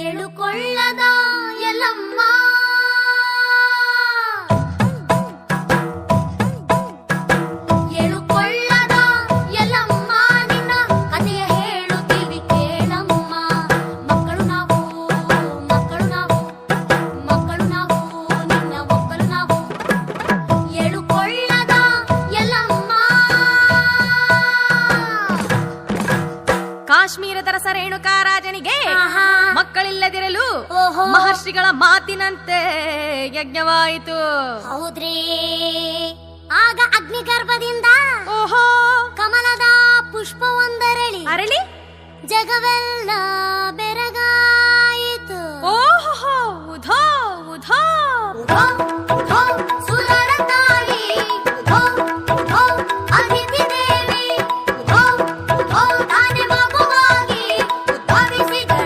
ಎಳುಕೊಳ್ಳದ ಎಲ್ಲಮ್ಮ ಎಳುಕೊಳ್ಳದ ಎಲ್ಲಮ್ಮ ನಿನ್ನ ಕಥೆಯ ಹೇಳುತ್ತೀವಿ ಕೇಳಮ್ಮ. ಮಕ್ಕಳು ನಾವು ಮಕ್ಕಳು ನಾವು ಮಕ್ಕಳು ನಾವು ನಿನ್ನ ಒಕ್ಕಲು ನಾವು ಎಳುಕೊಳ್ಳದ ಎಲ್ಲಮ್ಮ. ಕಾಶ್ಮೀರದ ರಸ ರೇಣುಕಾ ರಾಜನಿಗೆ ಮಕ್ಕಳಿಲ್ಲದಿರಲು ಮಹರ್ಷಿಗಳ ಮಾತಿನಂತೆ ಯಜ್ಞವಾಯಿತು. ಹೌದ್ರಿ. ಆಗ ಅಗ್ನಿಗರ್ಭದಿಂದ ಓಹೋ ಕಮಲದ ಪುಷ್ಪವೊಂದರಳಿ ಅರಳಿ ಜಗವೆಲ್ಲ ಬೆರಗಾಯಿತು. ಓಹೋ ಉಧೋ ಉಧೋ ಉಧೋ